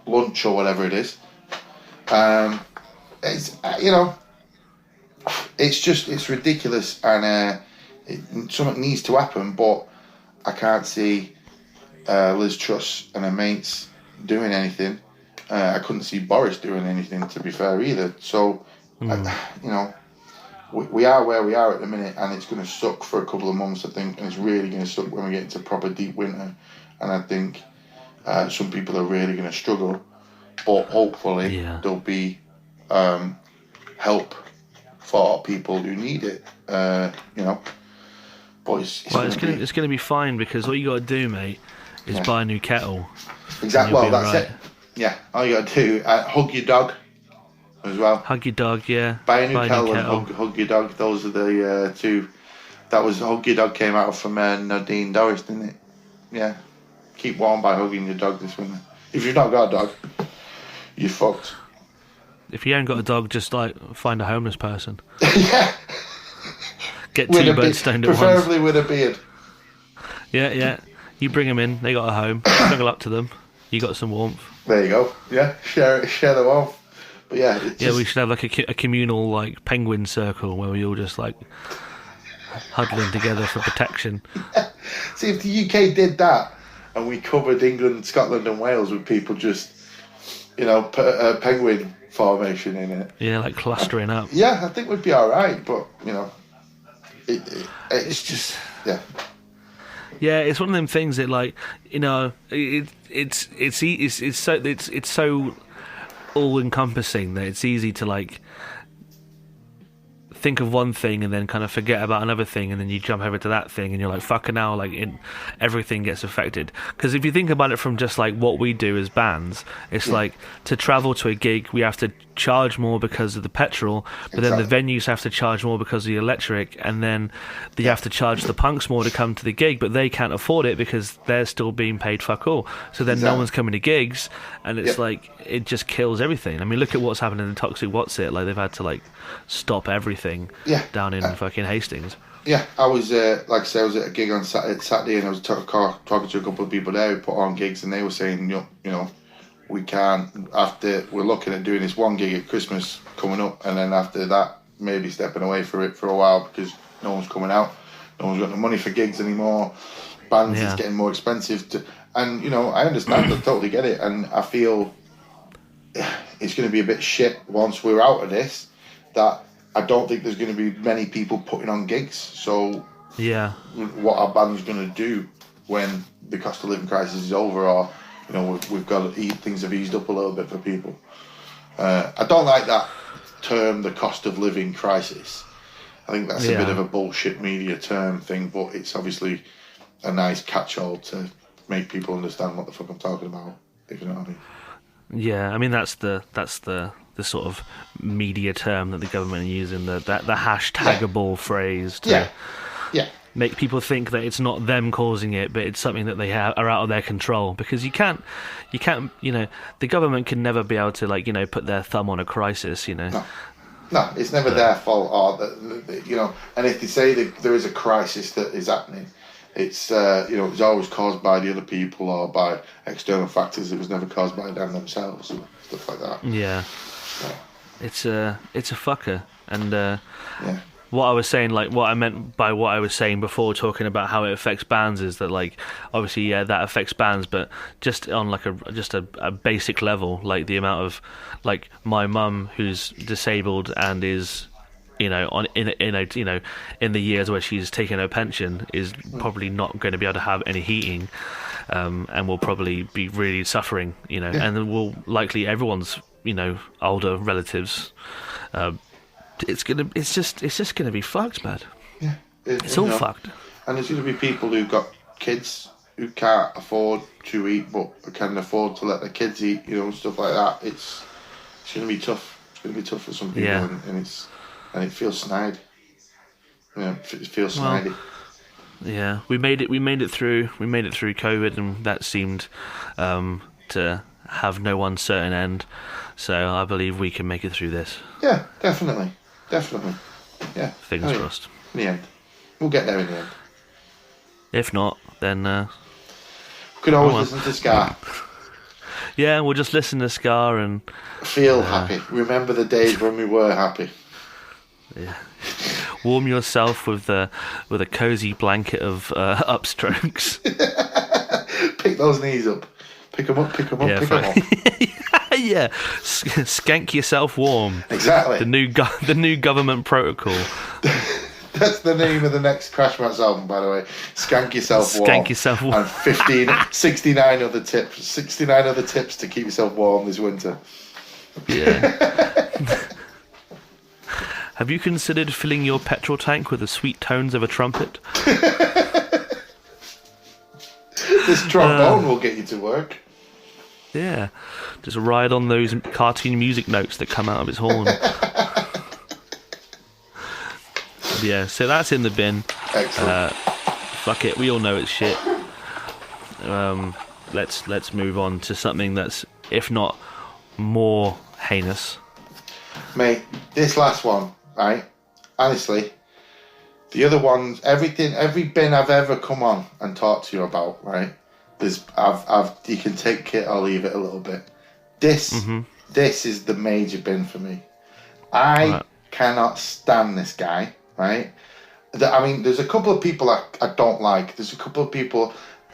lunch or whatever it is. It's ridiculous, and something needs to happen, but I can't see Liz Truss and her mates doing anything. I couldn't see Boris doing anything, to be fair, either. So we are where we are at the minute, and it's going to suck for a couple of months, I think, and it's really going to suck when we get into proper deep winter, and I think some people are really going to struggle, but hopefully there'll be help for people who need it, But it's going to be fine, because all you got to do, mate, is buy a new kettle. Exactly. Well, that's it. Yeah, all you got to do, hug your dog as well. Hug your dog, yeah. Buy a new kettle and hug your dog. Those are the two. That was Hug Your Dog came out from Nadine Dorris, didn't it? Yeah. Keep warm by hugging your dog this winter. If you've not got a dog, you're fucked. If you haven't got a dog, just find a homeless person. Yeah. Get two birds stoned at once. Preferably with a beard. Yeah. You bring them in, they got a home, snuggle up to them, you got some warmth. There you go. Yeah, share the warmth. But yeah, we should have like a communal penguin circle where we all just huddling together for protection. See, if the UK did that, and we covered England, Scotland, and Wales with people just, put a penguin formation in it. Yeah, like clustering up. Yeah, I think we'd be all right, but it's just yeah. Yeah, it's one of them things that, like, it's so all encompassing that it's easy to, like, think of one thing and then kind of forget about another thing, and then you jump over to that thing and you're like, fucking hell, like, everything gets affected. Because if you think about it from just like what we do as bands, it's like, to travel to a gig we have to charge more because of the petrol, but then the venues have to charge more because of the electric, and then you have to charge the punks more to come to the gig, but they can't afford it because they're still being paid fuck all, so then no one's coming to gigs, and it's like, it just kills everything. I mean, look at what's happening in Toxic What's It, like, they've had to, like, stop everything down in fucking Hastings. Yeah, I was like I say, I was at a gig on Saturday, and I was talking to a couple of people there who put on gigs, and they were saying, we can't, we're looking at doing this one gig at Christmas coming up, and then after that maybe stepping away for it for a while because no one's coming out, no one's got the money for gigs anymore, bands is getting more expensive and I understand, I totally get it, and I feel it's going to be a bit shit once we're out of this, that I don't think there's going to be many people putting on gigs. So what are bands going to do when the cost of living crisis is over, or we've got to things have eased up a little bit for people. I don't like that term, the cost of living crisis. I think that's a bit of a bullshit media term thing, but it's obviously a nice catch-all to make people understand what the fuck I'm talking about, if you know what I mean. Yeah, I mean, that's the sort of media term that the government are using, the hashtagable phrase to make people think that it's not them causing it, but it's something that they are out of their control. Because you can't, the government can never be able to, like, put their thumb on a crisis, No, it's never their fault, and if they say that there is a crisis that is happening, it's it's always caused by the other people or by external factors. It was never caused by them themselves, stuff like that. Yeah. It's a fucker, and what I was saying, like, what I meant by what I was saying before, talking about how it affects bands, is that, like, obviously, that affects bands, but just on, like, a basic level, like, the amount of, like, my mum, who's disabled and is, in the years where she's taking her pension, is probably not going to be able to have any heating, and will probably be really suffering, and then will likely everyone's older relatives. It's just gonna be fucked, man. Yeah, it's all fucked. And there's gonna be people who've got kids who can't afford to eat, but can afford to let their kids eat, stuff like that. It's gonna be tough. It's gonna be tough for some people, and it feels snide. It feels snidey. Yeah, we made it through COVID, and that seemed to have no uncertain end. So I believe we can make it through this. Yeah, definitely. Yeah. Fingers crossed. In the end, we'll get there in the end. If not, then we could always listen to ska. Yeah, we'll just listen to ska and feel happy. Remember the days when we were happy. Yeah. Warm yourself with a cozy blanket of upstrokes. Pick those knees up. Pick them up. Yeah, skank yourself warm. Exactly. The new government protocol. That's the name of the next Crash Mats album, by the way. Skank yourself warm. Skank yourself warm. And 69 other tips. 69 other tips to keep yourself warm this winter. Yeah. Have you considered filling your petrol tank with the sweet tones of a trumpet? This trombone will get you to work. Yeah. Just ride on those cartoon music notes that come out of its horn. Yeah, so that's in the bin. Excellent. Fuck it, we all know it's shit. Let's move on to something that's, if not more heinous. Mate, this last one, right? Honestly, the other ones, every bin I've ever come on and talked to you about, right? You can take it or leave it a little bit. This is the major bin for me. I cannot stand this guy, right? I mean, there's a couple of people I don't like. There's a couple of people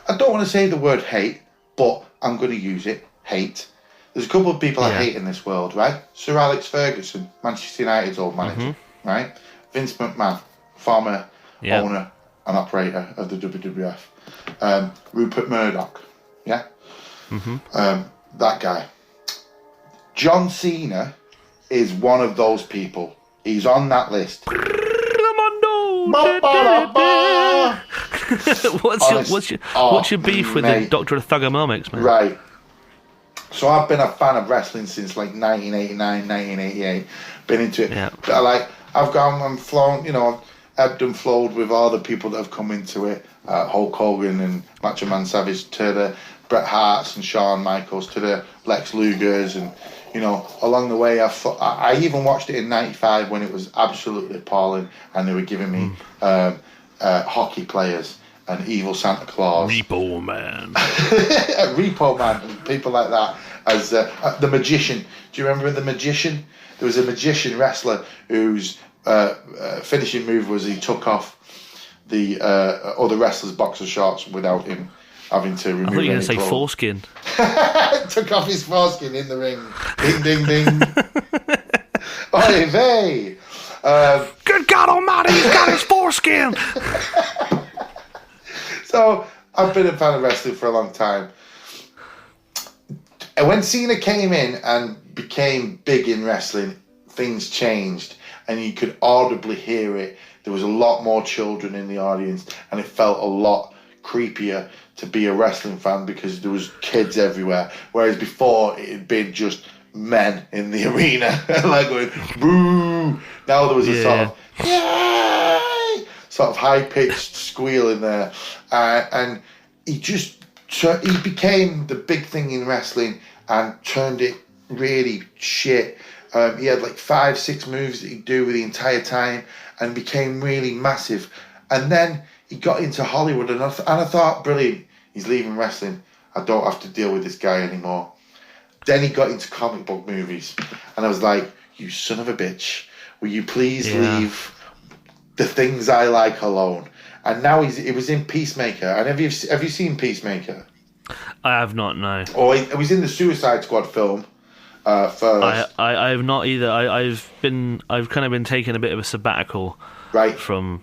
I don't want to say the word hate, but I'm going to use it. Hate. There's a couple of people I hate in this world, right? Sir Alex Ferguson, Manchester United's old manager, right? Vince McMahon, former owner and operator of the WWF. Rupert Murdoch, yeah? That guy. John Cena is one of those people. He's on that list. What's your beef with the Doctor of Thugonomics, man? Right. So I've been a fan of wrestling since like 1989, 1988. Been into it. Yeah. I've gone and flown, ebbed and flowed with all the people that have come into it. Hulk Hogan and Macho Man Savage, to the Bret Harts and Shawn Michaels, to the Lex Lugers, and along the way I even watched it in '95 when it was absolutely appalling, and they were giving me hockey players and evil Santa Claus, Repo Man, Repo Man, and people like that. As the Magician. Do you remember the Magician? There was a magician wrestler whose finishing move was he took off the other wrestlers' boxer shorts without him having to remove. I thought you were going to say clothes. Foreskin. Took off his foreskin in the ring. Ding, ding, ding. Oy vey. Good God Almighty, he's got his foreskin. So I've been a fan of wrestling for a long time. And when Cena came in and became big in wrestling, things changed, and you could audibly hear it. There was a lot more children in the audience, and it felt a lot creepier to be a wrestling fan because there was kids everywhere. Whereas before, it had been just men in the arena, like going boo. Now there was a sort of yay, sort of high pitched squeal in there, and he became the big thing in wrestling and turned it really shit. He had like 5-6 moves that he'd do the entire time and became really massive. And then he got into Hollywood, and I thought, brilliant, he's leaving wrestling. I don't have to deal with this guy anymore. Then he got into comic book movies, and I was like, you son of a bitch, will you please leave the things I like alone? And now it was in Peacemaker. And have you seen Peacemaker? I have not, no. Oh, he was in the Suicide Squad film first. I have not either. I've kind of been taking a bit of a sabbatical, right, from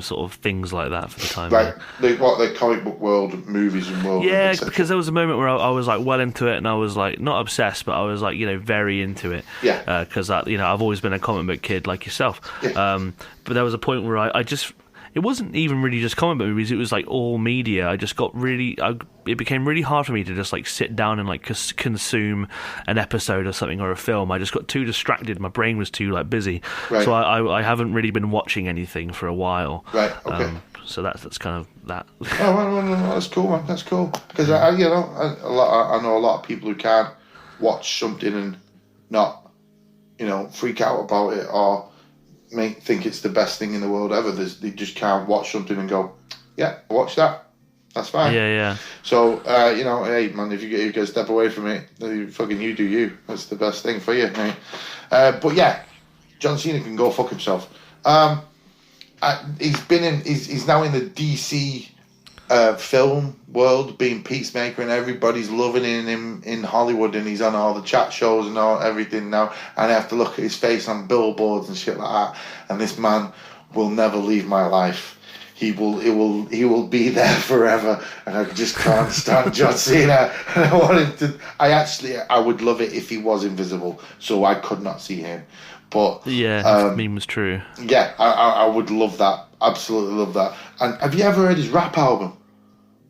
sort of things like that for the time. Right, the comic book world, movies and world. Yeah, because there was a moment where I was like well into it, and I was like not obsessed, but I was like very into it. Yeah. Because I've always been a comic book kid like yourself. Yeah. But there was a point where I just. It wasn't even really just comic book movies. It was like all media. I just got it became really hard for me to just like sit down and like consume an episode or something or a film. I just got too distracted. My brain was too like busy. Right. So I haven't really been watching anything for a while. Right. Okay. So that's kind of that. Oh, well, that's cool, man. That's cool. Because I know a lot of people who can't watch something and not freak out about it or think it's the best thing in the world ever. They just can't watch something and go, yeah, watch that. That's fine. Yeah. So, hey, man, if you get a step away from it, you do you. That's the best thing for you, mate. But yeah, John Cena can go fuck himself. He's now in the DC film world, being Peacemaker, and everybody's loving him in Hollywood, and he's on all the chat shows and everything now, and I have to look at his face on billboards and shit like that, and this man will never leave my life. He will be there forever, and I just can't stand John Cena. And I want him to. I would love it if he was invisible, so I could not see him. But the meme was true. Yeah, I would love that. Absolutely love that. And have you ever heard his rap album?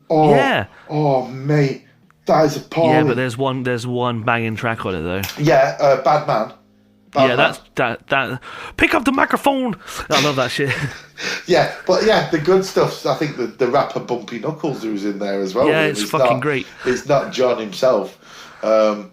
Oh, yeah. Oh, mate, that is appalling. Yeah, but there's one banging track on it though. Yeah, Bad Man. That's that. Pick up the microphone. I love that shit. Yeah, but the good stuff. I think the rapper Bumpy Knuckles who's in there as well. Yeah, it's fucking great. It's not John himself. I'm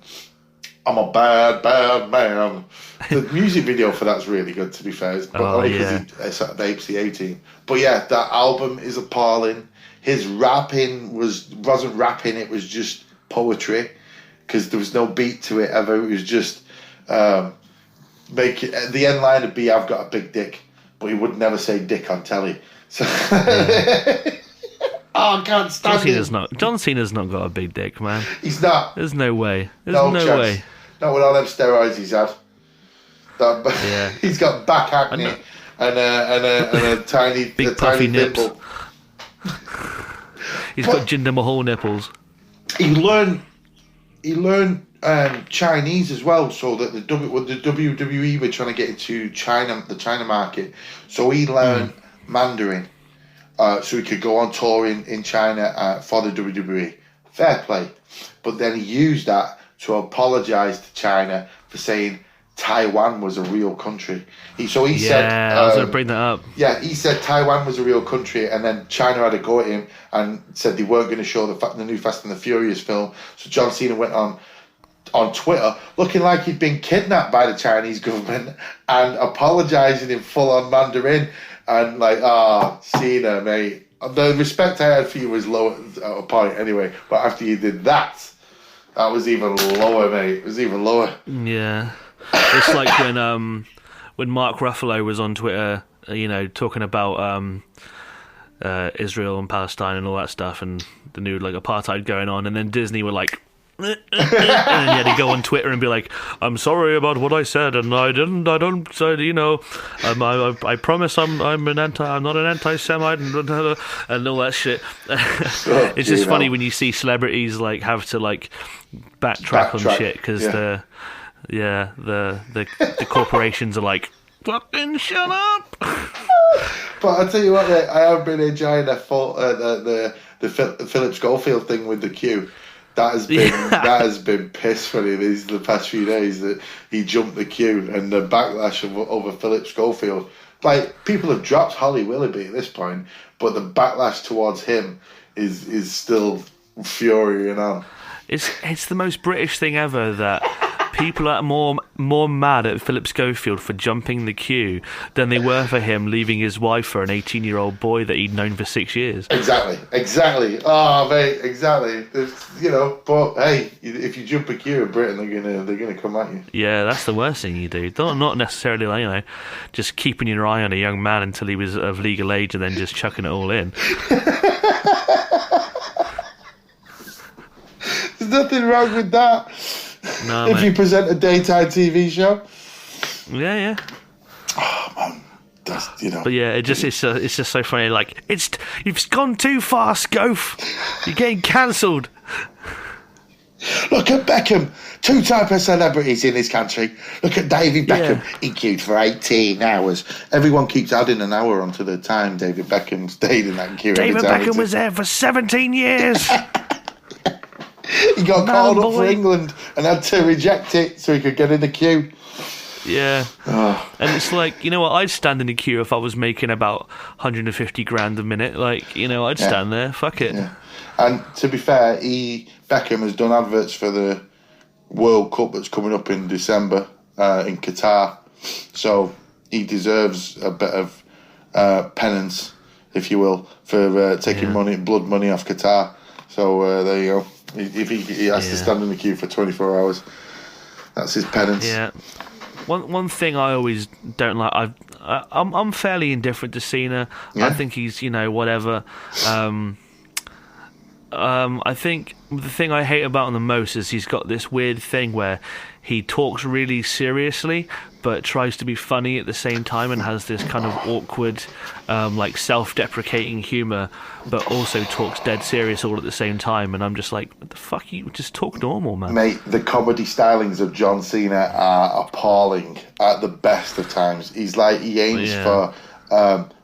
a bad man. The music video for that's really good, to be fair. But only because he apes the A-Team. But yeah, that album is appalling. His rapping wasn't rapping, it was just poetry, because there was no beat to it ever. It was just the end line would be, I've got a big dick, but he would never say dick on telly. So Oh, I can't stand John Cena's not got a big dick, man. He's not. There's no way. There's no no chance. way. Not with all them steroids he's had. He's got back acne and a tiny, big puffy nips. nipple. He's got Jinder Mahal nipples. He learned Chinese as well, so that the WWE were trying to get into the China market. So he learned Mandarin, so he could go on tour in China for the WWE. Fair play. But then he used that to apologise to China for saying Taiwan was a real country. He said, I was going to bring that up. Yeah, he said Taiwan was a real country, and then China had a go at him and said they weren't going to show the new Fast and the Furious film. So John Cena went on Twitter looking like he'd been kidnapped by the Chinese government and apologising in full-on Mandarin and Cena, mate. The respect I had for you was low at a point anyway, but after you did that was even lower, mate. It was even lower. Yeah. It's like when Mark Ruffalo was on Twitter, talking about Israel and Palestine and all that stuff, and the new apartheid going on, and then Disney were like, and then he had to go on Twitter and be like, "I'm sorry about what I said, and I don't say, I promise I'm not an anti-Semite and all that shit." It's just funny when you see celebrities have to backtrack on shit because the corporations are like, fucking shut up. But I tell you what, mate, I have been enjoying the Philip Schofield thing with the queue. That has been piss funny the past few days that he jumped the queue and the backlash over Philip Schofield. People have dropped Holly Willoughby at this point, but the backlash towards him is still furying on. It's the most British thing ever that people are more mad at Philip Schofield for jumping the queue than they were for him leaving his wife for an 18-year-old boy that he'd known for 6 years. Exactly. Oh, mate, exactly. But hey, if you jump a queue in Britain, they're gonna come at you. Yeah, that's the worst thing you do. Not necessarily, just keeping your eye on a young man until he was of legal age and then just chucking it all in. There's nothing wrong with that. No, if you present a daytime TV show. Yeah. Oh man, that's But yeah, it's just so funny. You've gone too far, Scof. You're getting cancelled. Look at Beckham, 2 type of celebrities in this country. Look at David Beckham. Yeah. He queued for 18 hours. Everyone keeps adding an hour onto the time David Beckham stayed in that queue. David Beckham was there for 17 years. He got called up for England and had to reject it so he could get in the queue. Yeah. And it's I'd stand in the queue if I was making about 150 grand a minute. I'd stand there. Fuck it. Yeah. And to be fair, Beckham has done adverts for the World Cup that's coming up in December in Qatar. So he deserves a bit of penance, if you will, for taking blood money off Qatar. So there you go. If he has to stand in the queue for 24 hours, that's his penance. Yeah. One thing I always don't like. I'm fairly indifferent to Cena. Yeah. I think he's whatever. I think the thing I hate about him the most is he's got this weird thing where he talks really seriously but tries to be funny at the same time and has this kind of awkward self-deprecating humour but also talks dead serious all at the same time, and I'm just like, what the fuck, you just talk normal, man. Mate, the comedy stylings of John Cena are appalling at the best of times. He aims for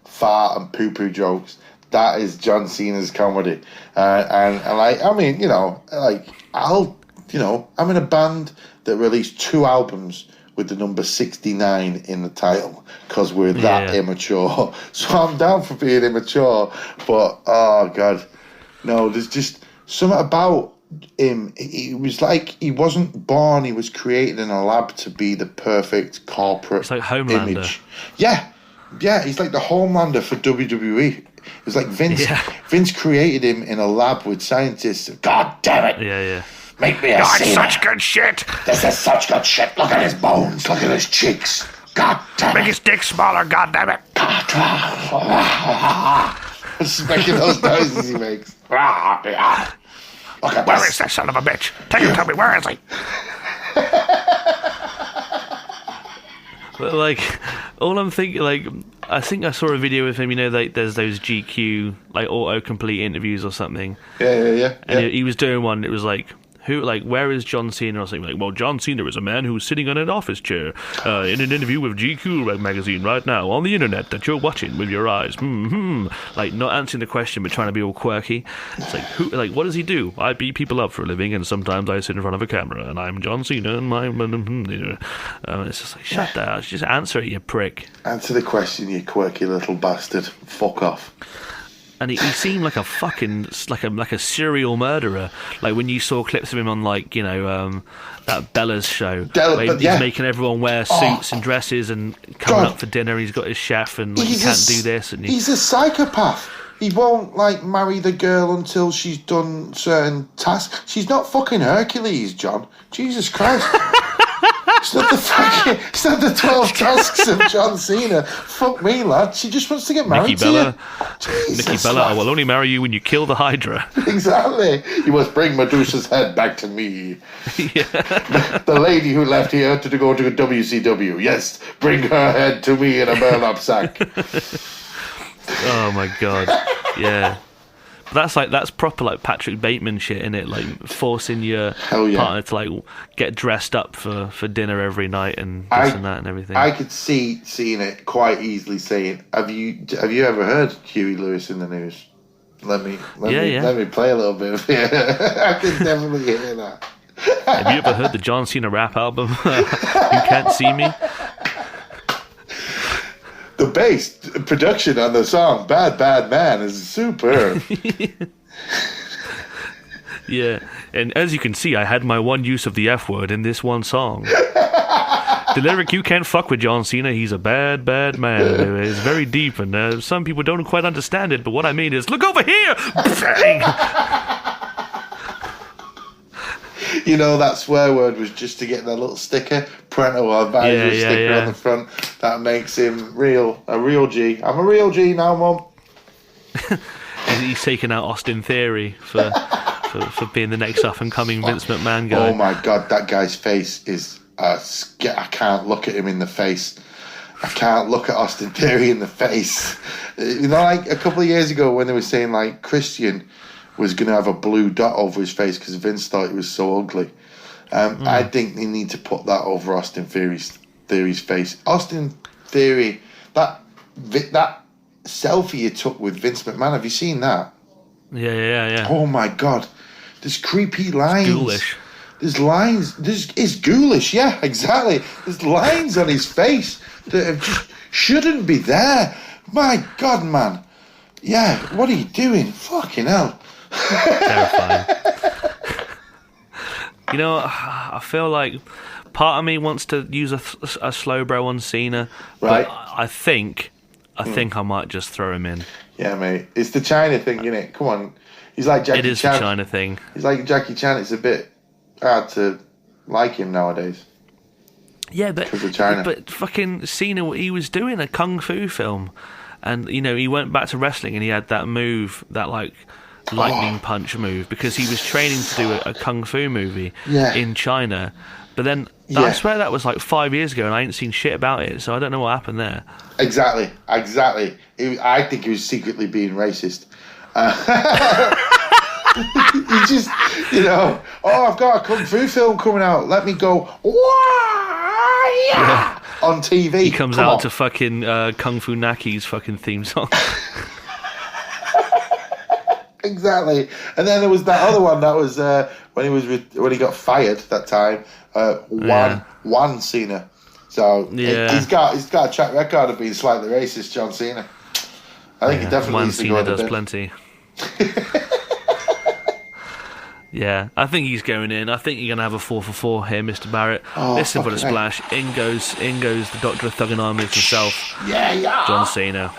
fart and poo-poo jokes. That is John Cena's comedy. I'm in a band that released 2 albums with the number 69 in the title because we're that immature. So I'm down for being immature, but oh god, no, there's just something about him. He was he wasn't born, he was created in a lab to be the perfect corporate it's like Homelander. Image. Yeah, he's like the Homelander for WWE. It was like Vince. Yeah. Vince created him in a lab with scientists. God damn it. Yeah. Make me a Cena. Such good shit. This is such good shit. Look at his bones. Look at his cheeks. God damn it. Make his dick smaller, god damn it. Just making those noises he makes. Look at Where is that son of a bitch? Tell me, where is he? But like, all I'm thinking, like, I think I saw a video with him. You know, like there's those GQ like autocomplete interviews or something. Yeah. And he was doing one. It was like, where is John Cena or something? Like, well, John Cena is a man who's sitting on an office chair in an interview with GQ magazine right now on the internet that you're watching with your eyes. Like, not answering the question but trying to be all quirky. It's like, what does he do? I beat people up for a living, and sometimes I sit in front of a camera, and I'm John Cena, and it's just like, shut that. Just answer it, you prick. Answer the question, you quirky little bastard. Fuck off. And he seemed like a fucking like a serial murderer. Like when you saw clips of him on that Bella's show, where he's making everyone wear suits and dresses and coming up for dinner. He's got his chef and he can't do this. And he's a psychopath. He won't marry the girl until she's done certain tasks. She's not fucking Hercules, John. Jesus Christ. It's not the 12 tasks of John Cena. Fuck me, lad. She just wants to get married to you. Nikki Bella, I will only marry you when you kill the Hydra. Exactly. You must bring Medusa's head back to me. Yeah. The lady who left here to go to WCW. Yes, bring her head to me in a burlap sack. Oh my god. Yeah. That's proper like Patrick Bateman shit, innit? Like forcing your partner to like get dressed up for dinner every night and this and that and everything. I could seeing it quite easily saying, Have you ever heard Huey Lewis in the News? Let me play a little bit of it. I can definitely hear that. Have you ever heard the John Cena rap album? You Can't See Me? The bass production on the song "Bad Bad Man" is superb. Yeah, and as you can see, I had my one use of the F word in this one song. The lyric "You can't fuck with John Cena. He's a bad, bad man." It's very deep, and some people don't quite understand it. But what I mean is, look over here. You know, that swear word was just to get that little sticker, parental advisory sticker on the front. That makes him a real G. I'm a real G now, Mum. He's taken out Austin Theory for being the next up-and-coming Vince McMahon guy. Oh my God, that guy's face is... I can't look at him in the face. I can't look at Austin Theory in the face. You know, like a couple of years ago when they were saying, like, Christian was going to have a blue dot over his face because Vince thought he was so ugly. I think they need to put that over Austin Theory's face. Austin Theory, that selfie you took with Vince McMahon, have you seen that? Yeah. Oh my God, there's creepy lines. It's ghoulish. There's lines. It's ghoulish. Yeah, exactly. There's lines on his face that just shouldn't be there. My God, man. Yeah, what are you doing? Fucking hell. Terrifying. You know, I feel like part of me wants to use a slow bro on Cena, right? But I think I might just throw him in. Yeah, mate. It's the China thing, isn't it? Come on. He's like Jackie Chan. It is the China thing. He's like Jackie Chan. It's a bit hard to like him nowadays. Yeah, but fucking Cena, he was doing a kung fu film, and you know he went back to wrestling and he had that move, that like lightning punch move, because he was training to do a kung fu movie in China. But then I swear that was like 5 years ago, and I ain't seen shit about it, so I don't know what happened there. Exactly. I think he was secretly being racist. He just, you know, I've got a kung fu film coming out. Let me go, on TV. He comes out to fucking Kung Fu Naki's fucking theme song. Exactly. And then there was that other one that was when he got fired that time. Juan Cena. So he's got a track record of being slightly racist, John Cena. I think he definitely needs to go. Juan Cena does plenty. Yeah, I think he's going in. I think you're going to have a 4 for 4 here, Mr. Barrett. Listen for the splash. In goes the Doctor of Thugonomics himself. Yeah. John Cena.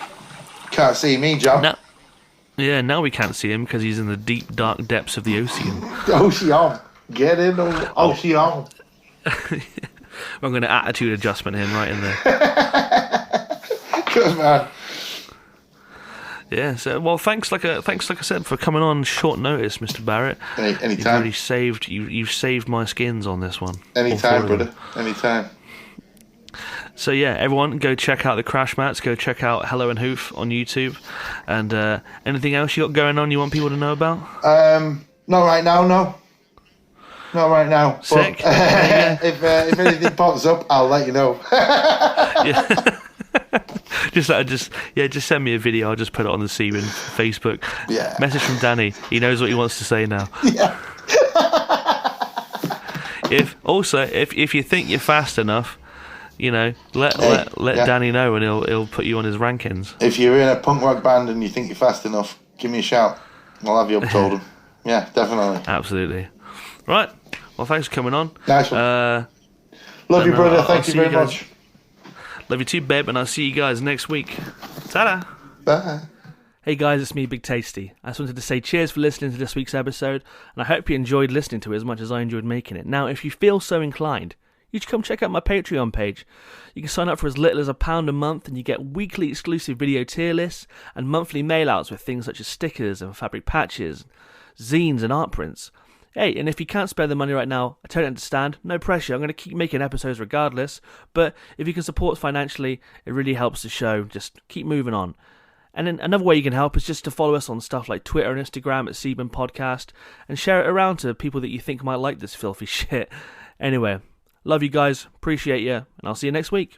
Can't see me, John. Now we can't see him because he's in the deep, dark depths of the ocean. Ocean. Get in the ocean. I'm going to attitude adjustment him right in there. Good man. Yeah. So, well, thanks, like I said, for coming on short notice, Mr. Barret. Anytime. You've saved my skins on this one. Anytime, brother. Anytime. So yeah, everyone, go check out the Crash Mats. Go check out Hello and Hoof on YouTube. And anything else you got going on you want people to know about? Not right now, no. Not right now. Sick. But, if anything pops up, I'll let you know. Yeah. just send me a video. I'll just put it on the Sebin Facebook. Yeah. Message from Danny. He knows what he wants to say now. Yeah. If you think you're fast enough, let Danny know, and he'll put you on his rankings. If you're in a punk rock band and you think you're fast enough, give me a shout. I'll have you up told him. Yeah, definitely. Absolutely. Right. Well, thanks for coming on. Nice one. Love you, brother. Thank you very much. Love you too, babe, and I'll see you guys next week. Ta-da. Bye. Hey guys, it's me, Big Tasty. I just wanted to say cheers for listening to this week's episode, and I hope you enjoyed listening to it as much as I enjoyed making it. Now, if you feel so inclined, you should come check out my Patreon page. You can sign up for as little as £1 a month, and you get weekly exclusive video tier lists and monthly mail-outs with things such as stickers and fabric patches, zines and art prints. Hey, and if you can't spare the money right now, I totally understand. No pressure. I'm going to keep making episodes regardless. But if you can support financially, it really helps the show. Just keep moving on. And then another way you can help is just to follow us on stuff like Twitter and Instagram at Sebin Podcast, and share it around to people that you think might like this filthy shit. Anyway, love you guys. Appreciate you. And I'll see you next week.